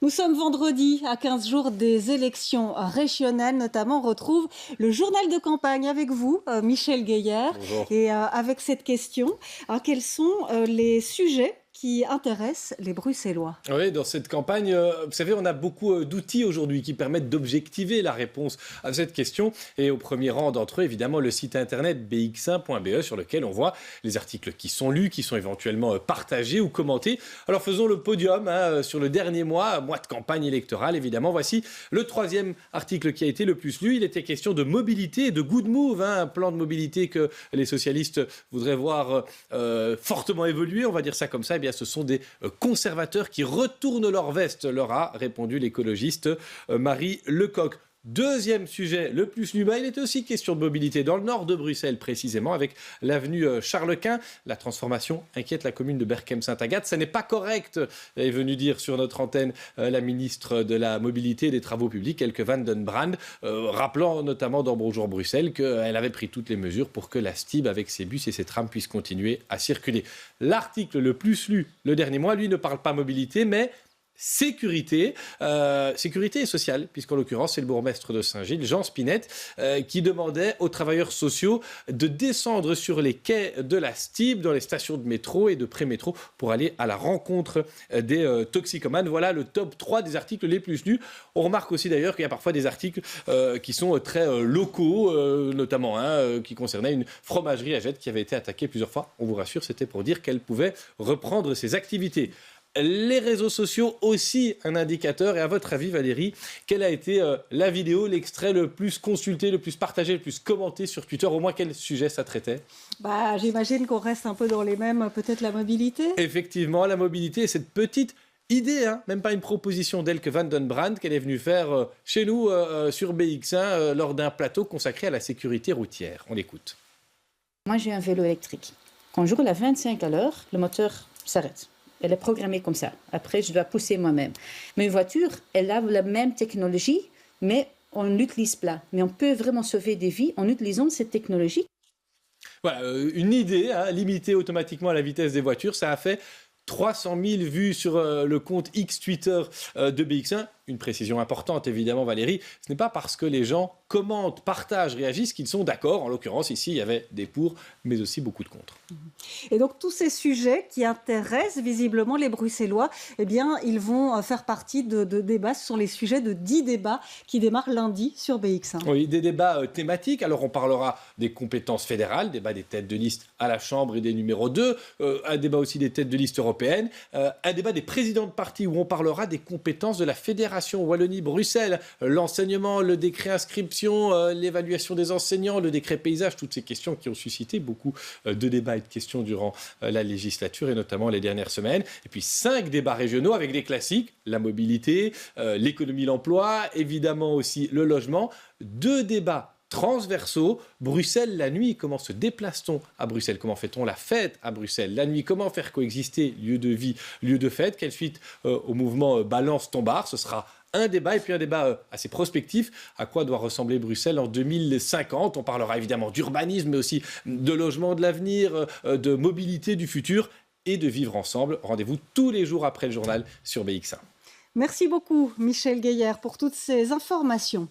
Nous sommes vendredi, à 15 jours des élections régionales, notamment. On retrouve le journal de campagne avec vous, Michel Gueillère. Bonjour. Et avec cette question, alors, quels sont les sujets qui intéressent les Bruxellois? Oui, dans cette campagne, vous savez, on a beaucoup d'outils aujourd'hui qui permettent d'objectiver la réponse à cette question. Et au premier rang d'entre eux, évidemment, le site internet bx1.be sur lequel on voit les articles qui sont lus, qui sont éventuellement partagés ou commentés. Alors faisons le podium sur le dernier mois de campagne électorale, évidemment. Voici le troisième article qui a été le plus lu. Il était question de mobilité et de good move, un plan de mobilité que les socialistes voudraient voir fortement évoluer, on va dire ça comme ça. Eh bien, ce sont des conservateurs qui retournent leur veste, leur a répondu l'écologiste Marie Lecoq. Deuxième sujet, le plus lu, il était aussi question de mobilité dans le nord de Bruxelles, précisément, avec l'avenue Charles-Quint. La transformation inquiète la commune de Berchem-Saint-Agathe. Ça n'est pas correct, est venue dire sur notre antenne la ministre de la Mobilité et des Travaux Publics, Elke van den Brand, rappelant notamment dans Bonjour Bruxelles qu'elle avait pris toutes les mesures pour que la STIB, avec ses bus et ses trams, puisse continuer à circuler. L'article le plus lu le dernier mois, lui, ne parle pas mobilité, mais sécurité, sécurité sociale, puisqu'en l'occurrence, c'est le bourgmestre de Saint-Gilles, Jean Spinette, qui demandait aux travailleurs sociaux de descendre sur les quais de la STIB, dans les stations de métro et de pré-métro, pour aller à la rencontre des toxicomanes. Voilà le top 3 des articles les plus lus. On remarque aussi d'ailleurs qu'il y a parfois des articles qui sont très locaux, notamment qui concernait une fromagerie à Jette qui avait été attaquée plusieurs fois. On vous rassure, c'était pour dire qu'elle pouvait reprendre ses activités. Les réseaux sociaux aussi un indicateur. Et à votre avis, Valérie, quelle a été la vidéo, l'extrait le plus consulté, le plus partagé, le plus commenté sur Twitter? Au moins, quel sujet ça traitait? J'imagine qu'on reste un peu dans les mêmes, peut-être la mobilité. Effectivement, la mobilité et cette petite idée, même pas une proposition d'Elke van den Brand qu'elle est venue faire chez nous sur BX1 lors d'un plateau consacré à la sécurité routière. On l'écoute. Moi, j'ai un vélo électrique. Quand je roule à 25 à l'heure, le moteur s'arrête. Elle est programmée comme ça. Après, je dois pousser moi-même. Mais une voiture, elle a la même technologie, mais on l'utilise pas. Mais on peut vraiment sauver des vies en utilisant cette technologie. Voilà, une idée limitée automatiquement à la vitesse des voitures. Ça a fait 300 000 vues sur le compte X Twitter de BX1. Une précision importante, évidemment, Valérie. Ce n'est pas parce que les gens commentent, partagent, réagissent qu'ils sont d'accord. En l'occurrence, ici, il y avait des pour, mais aussi beaucoup de contre. Et donc, tous ces sujets qui intéressent visiblement les Bruxellois, eh bien, ils vont faire partie de débats. Ce sont les sujets de 10 débats qui démarrent lundi sur BX1. Oui, des débats thématiques. Alors, on parlera des compétences fédérales, débat des têtes de liste à la Chambre et des numéros 2, un débat aussi des têtes de liste européennes, un débat des présidents de partis où on parlera des compétences de la Fédération Wallonie-Bruxelles, l'enseignement, le décret inscription, l'évaluation des enseignants, le décret paysage, toutes ces questions qui ont suscité beaucoup de débats et de questions durant la législature et notamment les dernières semaines. Et puis 5 débats régionaux avec des classiques, la mobilité, l'économie, l'emploi, évidemment aussi le logement. 2 débats transversaux, Bruxelles la nuit, comment se déplace-t-on à Bruxelles? Comment fait-on la fête à Bruxelles la nuit? Comment faire coexister lieu de vie, lieu de fête? Quelle suite au mouvement Balance ton bar? Ce sera un débat et puis un débat assez prospectif. À quoi doit ressembler Bruxelles en 2050? On parlera évidemment d'urbanisme, mais aussi de logement de l'avenir, de mobilité du futur et de vivre ensemble. Rendez-vous tous les jours après le journal sur BX1. Merci beaucoup, Michel Gueillère, pour toutes ces informations.